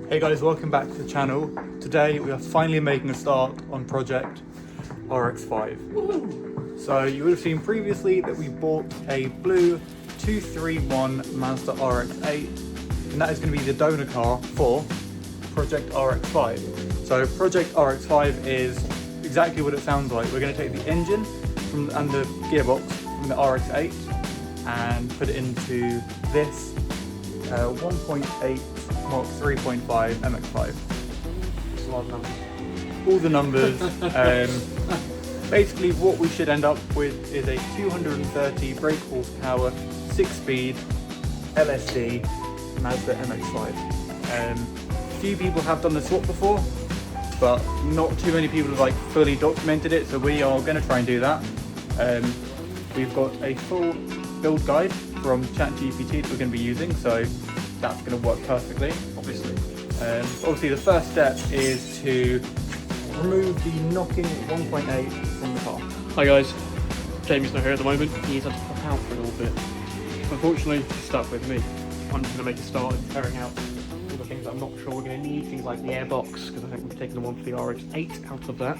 Hey guys, welcome back to the channel. Today we are finally making a start on project RX5. Woo! So you would have seen previously that we bought a blue 231 Mazda RX8, and that is going to be the donor car for project RX5. So project RX5 is exactly what it sounds like. We're going to take the engine and the gearbox from the RX8 and put it into this 1.8 Mark 3.5 MX5. It's a lot of numbers. All the numbers. Basically what we should end up with is a 230 brake horsepower, 6-speed LSD Mazda MX5. Few people have done the swap before, but not too many people have fully documented it, so we are going to try and do that. We've got a full build guide from ChatGPT that we're going to be using, so that's going to work perfectly, obviously. Obviously the first step is to remove the knocking 1.8 from the car. Hi guys, Jamie's not here at the moment. He's had to pop out for a little bit. Unfortunately, he's stuck with me. I'm just going to make a start at tearing out all the things I'm not sure we're going to need. Things like the airbox, because I think we've taken the one for the RX8 out of that.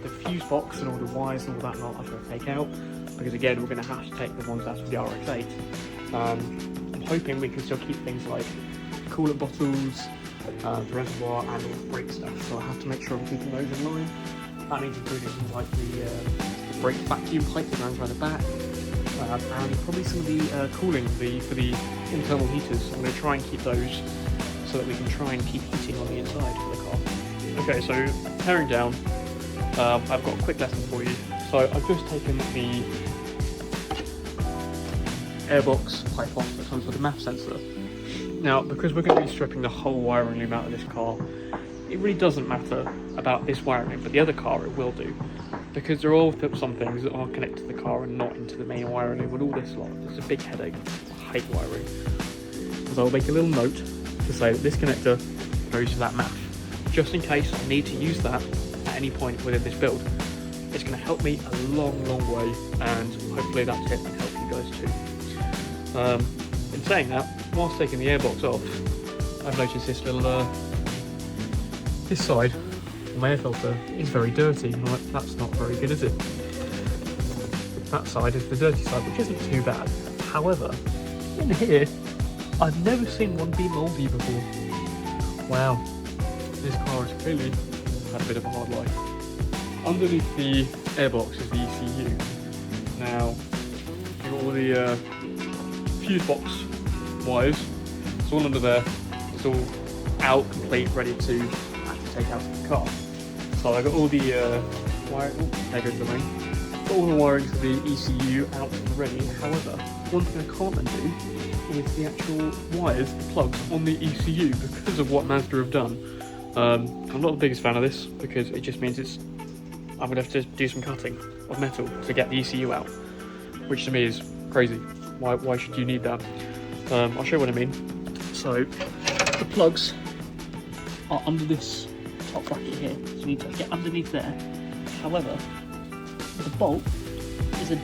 The fuse box and all the wires and all that lot I'm going to take out, because again we're going to have to take the ones out of the RX8. I'm hoping we can still keep things like coolant bottles, the reservoir and all the brake stuff, so I have to make sure I'm keeping those in line. That means including things like the brake vacuum pipe that runs around the back, and probably some of the cooling for the internal heaters. I'm going to try and keep those so that we can try and keep heating on the inside for the car. Okay, so tearing down, I've got a quick lesson for you. So I've just taken the airbox pipe off that comes with the MAF sensor. Now, because we're going to be stripping the whole wiring loom out of this car, it really doesn't matter about this wiring, but the other car it will do, because there are some things that are connected to the car and not into the main wiring loom, and all this lot. It's a big headache. I hate wiring. So I'll make a little note to say that this connector goes to that MAF, just in case I need to use that at any point within this build. It's going to help me a long way, and hopefully that tip can help you guys too. In saying that, whilst taking the airbox off, I've noticed this little, this side of my air filter is very dirty. I'm like, that's not very good, is it? That side is the dirty side, which isn't too bad. However, in here, I've never seen one be mouldy before. Wow, this car has clearly had a bit of a hard life. Underneath the airbox is the ECU. Now, you've got all the fuse box wires. It's all under there. It's all out, complete, ready to actually take out the car. So I got all the wiring. Oh, there goes the main. Got all the wiring for the ECU out and ready. However, one thing I can't undo is the actual wires, the plugs on the ECU, because of what Mazda have done. I'm not the biggest fan of this, because it just means I'm going to have to do some cutting of metal to get the ECU out, which to me is crazy. Why should you need that? I'll show you what I mean. So the plugs are under this top bracket here, so you need to get underneath there. However, the bolt is a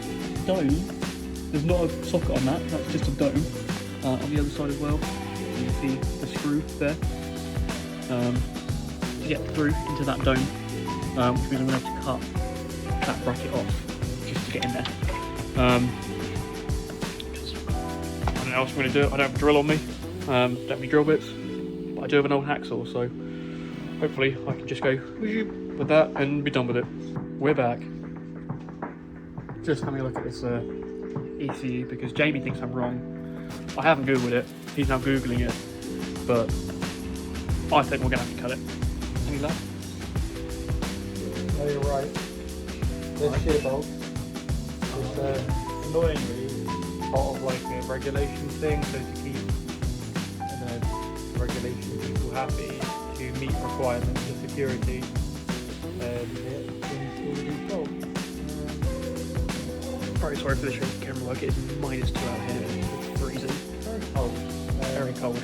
dome. There's not a socket on that, that's just a dome. On the other side as well, you can see the screw there. To get through into that dome, which means I'm going to have to cut that bracket off just to get in there. I don't know how else I'm going to do it. I don't have a drill on me, don't have any drill bits, but I do have an old hacksaw, so hopefully I can just go with that and be done with it. We're back. Just having a look at this ECU, because Jamie thinks I'm wrong. I haven't googled it, he's now googling it, but I think we're going to have to cut it. Any luck? No, you're right. This shear bolt is annoyingly part of a regulation thing, so to keep regulation people happy, to meet requirements for security, Very sorry for the camera work, it is -2 out here, it's freezing. Very cold. Very cold.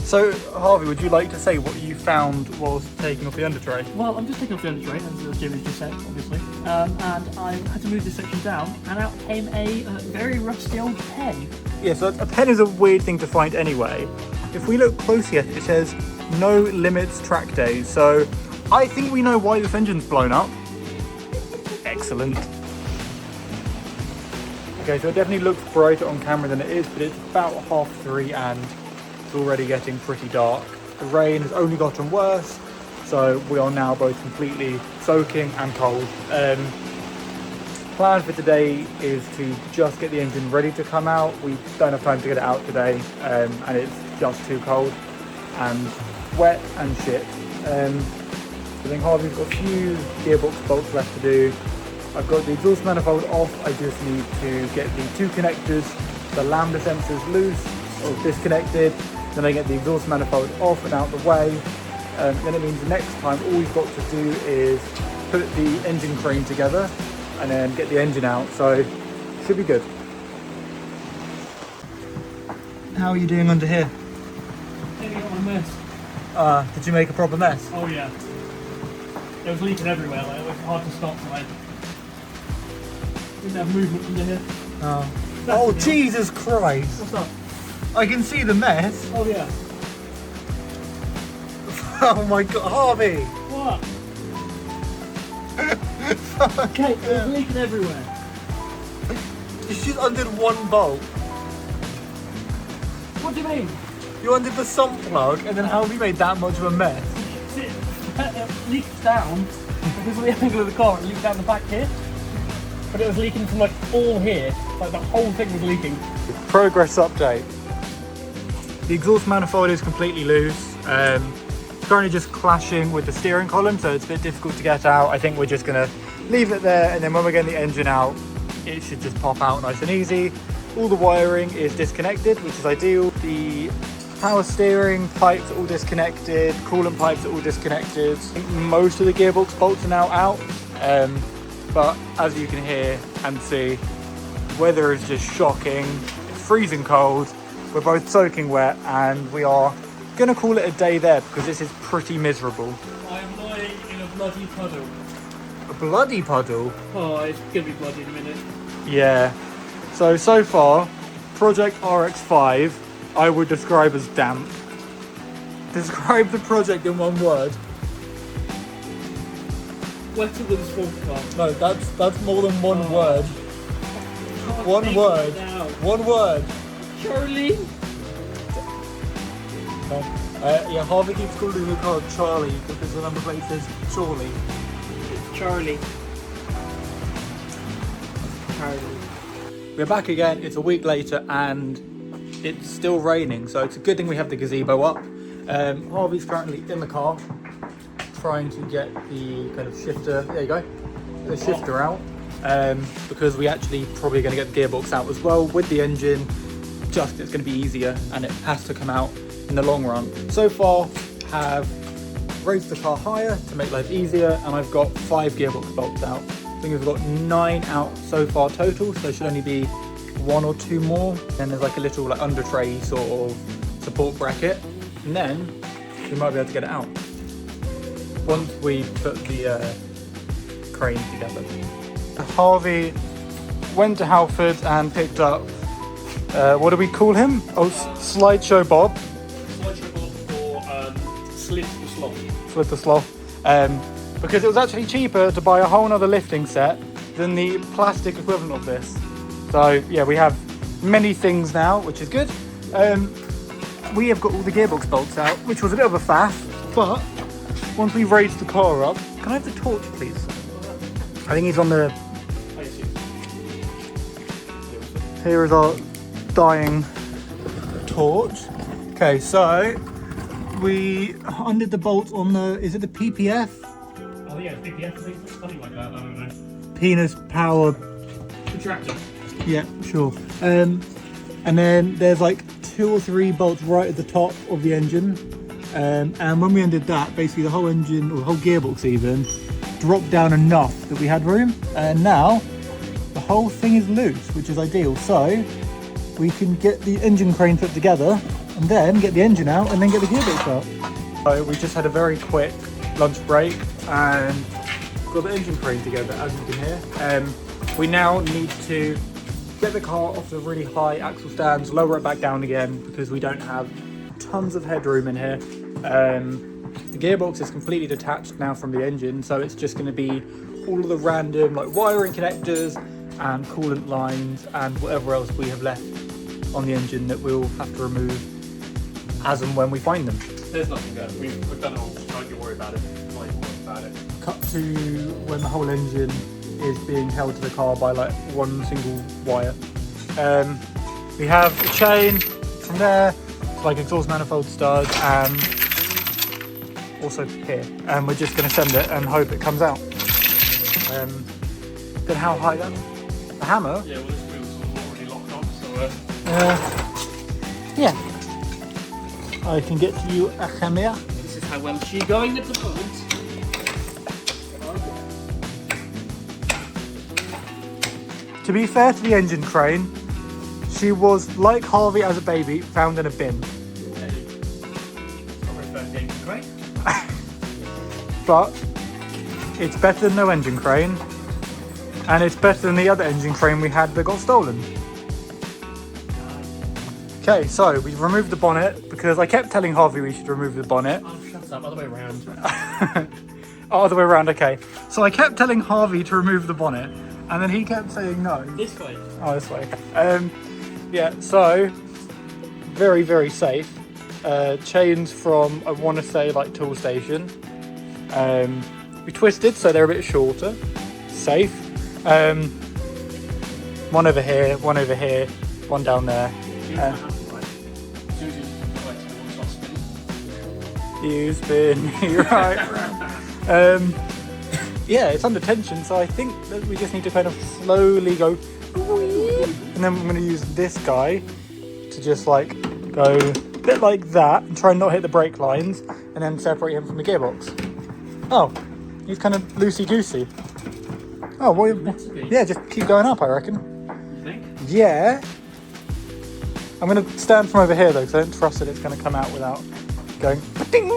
So, Harvey, would you like to say what you found whilst taking off the under tray? Well, I'm just taking off the under tray, as Jimmy just said, obviously, and I had to move this section down, and out came a very rusty old pen. Yeah, so a pen is a weird thing to find anyway. If we look closely at it, it says no limits track days. So I think we know why this engine's blown up. Excellent. Okay, so it definitely looks brighter on camera than it is, but it's about 3:30 and it's already getting pretty dark. The rain has only gotten worse, so we are now both completely soaking and cold. Plan for today is to just get the engine ready to come out. We don't have time to get it out today, and it's just too cold and wet and shit. I think Harvey's got a few gearbox bolts left to do. I've got the exhaust manifold off. I just need to get the two connectors, the lambda sensors loose or disconnected. Then I get the exhaust manifold off and out the way. Then it means the next time all we've got to do is put the engine crane together and then get the engine out, so should be good. How are you doing under here? Maybe got my mess. Did you make a proper mess? Oh yeah. It was leaking everywhere, like, it was hard to stop, like, didn't have movement under here. Oh Jesus Christ! What's up? I can see the mess. Oh yeah. Oh my God, Harvey! What? Okay, it was leaking everywhere. It's just undid one bolt. What do you mean? You undid the sump plug, and then how have you made that much of a mess? It leaked down because of the angle of the car. It leaked down the back here, but it was leaking from like all here. Like the whole thing was leaking. Progress update. The exhaust manifold is completely loose. Currently just clashing with the steering column, so it's a bit difficult to get out. I think we're just gonna leave it there, and then when we're getting the engine out, it should just pop out nice and easy. All the wiring is disconnected, which is ideal. The power steering pipes are all disconnected, coolant pipes are all disconnected. I think most of the gearbox bolts are now out, but as you can hear and see, weather is just shocking. It's freezing cold, we're both soaking wet, and we are gonna call it a day there because this is pretty miserable. I'm lying in a bloody puddle. A bloody puddle? Oh, it's gonna be bloody in a minute. Yeah. So far, Project RX5, I would describe as damp. Describe the project in one word. Wetter than a sports car. No, that's more than one word. One word. One word. Charlie. Yeah, Harvey keeps calling the car Charlie because the number plate says Charlie. It's Charlie. Charlie. We're back again, it's a week later and it's still raining, so it's a good thing we have the gazebo up. Harvey's currently in the car trying to get the kind of shifter, there you go, the shifter out, because we actually probably going to get the gearbox out as well with the engine, just it's going to be easier and it has to come out in the long run. So far have raised the car higher to make life easier, and I've got 5 gearbox bolts out. I think we've got 9 out so far total, so there should only be 1 or 2 more. Then there's like a little like under tray sort of support bracket, and then we might be able to get it out once we put the crane together. Harvey went to Halford and picked up what do we call him? Oh, Slideshow Bob. Slideshow Bob or Slit the Sloth. Slit the Sloth. Because it was actually cheaper to buy a whole nother lifting set than the plastic equivalent of this. So yeah, we have many things now, which is good. We have got all the gearbox bolts out, which was a bit of a faff, but once we raised the car up, can I have the torch please? I think he's on the... Here is our dying torch. Okay, so we undid the bolts on the, is it the PPF? Oh yeah, PPF, something like that, I don't know. Penis power Contractor. Yeah, sure. And then there's like 2 or 3 bolts right at the top of the engine. And when we undid that, basically the whole engine, or the whole gearbox even, dropped down enough that we had room. And now the whole thing is loose, which is ideal. So we can get the engine crane put together and then get the engine out, and then get the gearbox out. So we just had a very quick lunch break and got the engine crane together, as you can hear. We now need to get the car off the really high axle stands, lower it back down again because we don't have tons of headroom in here. The gearbox is completely detached now from the engine, so it's just going to be all of the random like wiring connectors and coolant lines and whatever else we have left on the engine that we'll have to remove as and when we find them. There's nothing there. We've done it all. Don't you worry about it. Don't you worry about it. Cut to when the whole engine is being held to the car by like one single wire. We have a chain from there, like exhaust manifold studs, and also here. And we're just going to send it and hope it comes out. Then how high that? The hammer? Yeah, well, this wheel's already locked on, so yeah. I can get you a hammer. this is how well she's going at the moment. To be fair to the engine crane, she was like Harvey as a baby, found in a bin. But it's better than no engine crane, and it's better than the other engine crane we had that got stolen. Okay, so we've removed the bonnet because I kept telling Harvey we should remove the bonnet. Oh, shut up, other way around. Other way around, okay. So I kept telling Harvey to remove the bonnet, and then he kept saying no. This way. Oh, this way. Yeah, so very, very safe. Chains from, I want to say, like Tool Station. We twisted, so they're a bit shorter. Safe. One over here, one down there. You spin me right round. Yeah, it's under tension, so I think that we just need to kind of slowly go, and then I'm going to use this guy to just like go a bit like that and try and not hit the brake lines, and then separate him from the gearbox. Oh, he's kind of loosey-goosey. Oh, well, yeah, just keep going up, I reckon. You think? Yeah. I'm going to stand from over here though, because I don't trust that it's going to come out without going ding.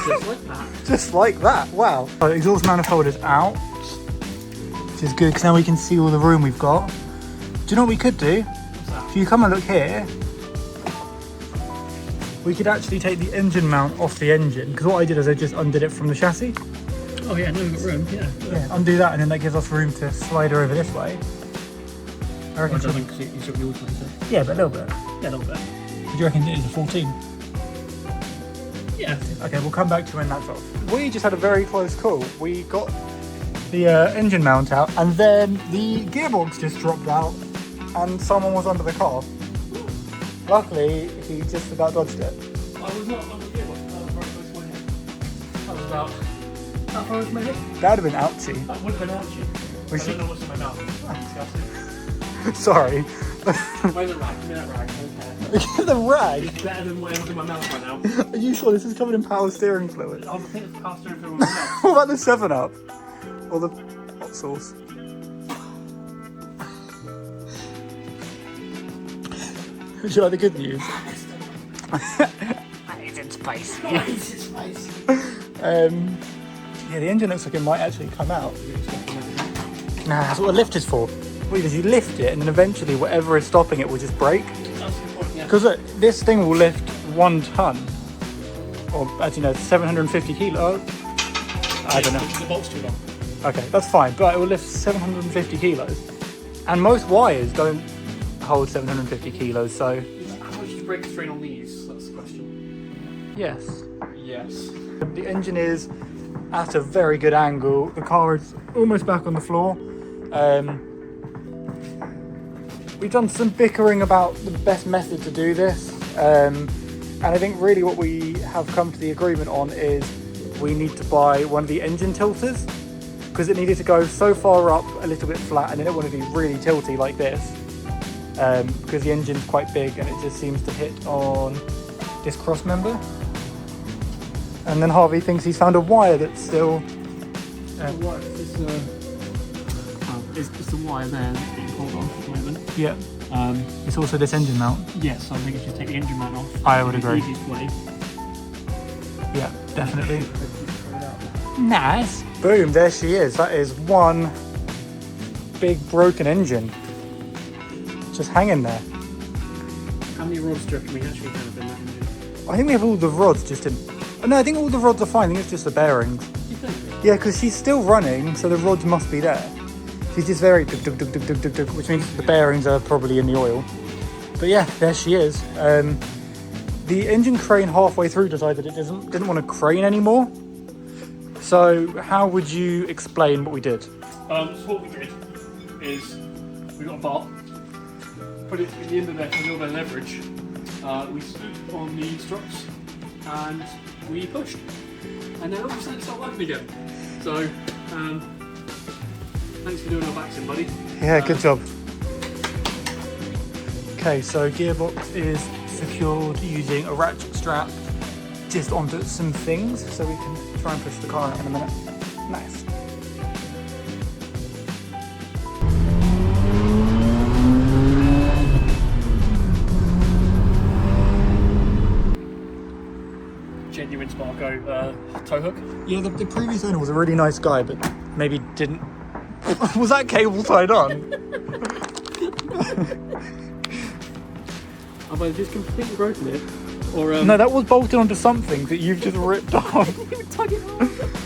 Just like that. Just like that, wow. So the exhaust manifold is out, which is good because now we can see all the room we've got. Do you know what we could do? What's that? If you come and look here, we could actually take the engine mount off the engine, because what I did is I just undid it from the chassis. Oh yeah, no, we've got room, yeah. Yeah, undo that and then that gives us room to slide her over this way. I reckon. It doesn't, because you took the old one, so. Yeah, but a little bit. Yeah, a little bit. Do you reckon it is a 14? Yeah. Okay, we'll come back to when that's off. We just had a very close call. We got the engine mount out, and then the gearbox just dropped out, and someone was under the car. Luckily, he just about dodged it. I was not on the gearbox, that was very close to my head. That was about how far was my head? That would have been ouchie. That would have been ouchie. I don't know what's in my mouth. Disgusting. Sorry. Where's the rag? Give me that rag. Okay. The rag? It's better than whatever's in my mouth right now. Are you sure this is covered in power steering fluid? I think it's past steering fluid in my mouth. What about the 7-Up? Or the hot sauce? Would you like the good news? It's spicy. Yeah, the engine looks like it might actually come out. Nah, that's what a lift is for. What you do is you lift it, and then eventually whatever is stopping it will just break. Because look, this thing will lift 1 ton, or as you know, 750 kilos. I don't know. The bolt's too long. Okay, that's fine, but it will lift 750 kilos, and most wires don't hold 750 kilos. So, How much is brake strain on these? That's the question. yes, Yes. the engine is at a very good angle. The car is almost back on the floor. We've done some bickering about the best method to do this, and I think really what we have come to the agreement on is we need to buy one of the engine tilters, because it needed to go so far up a little bit flat, and then it wanted to be really tilty like this, because the engine's quite big and it just seems to hit on this cross member. And then Harvey thinks he's found a wire that's still... It's just the wire there that's being pulled off at the moment. Yeah. It's also this engine mount. Yes, I think if you take the engine mount off, I would it's agree. the easiest way. Yeah, definitely. Nice. Boom, there she is. That is one big broken engine. Just hanging there. How many rods do you reckon we actually have in that engine? I think we have all the rods just in... Oh, no, I think all the rods are fine. I think it's just the bearings. You think? Yeah, because she's still running, so the rods must be there. She's just very dug, dug, dug, dug, dug, dug, dug, which means the bearings are probably in the oil. But yeah, there she is. The engine crane halfway through decided it didn't want to crane anymore. So how would you explain what we did? So what we did is we got a bar, put it in the end of there for a little bit of leverage. We scooped on the struts and we pushed. And then all of a sudden it started working again. So thanks for doing our backs in, buddy. Yeah, good job. Okay, so gearbox is secured using a ratchet strap just onto some things, so we can try and push the car out in a minute. Nice. Genuine Sparko tow hook. Yeah, the previous owner was a really nice guy, but maybe didn't... Was that cable tied on? Have I just completely broken it? Or No, that was bolted onto something that you've just ripped off. Tug it off.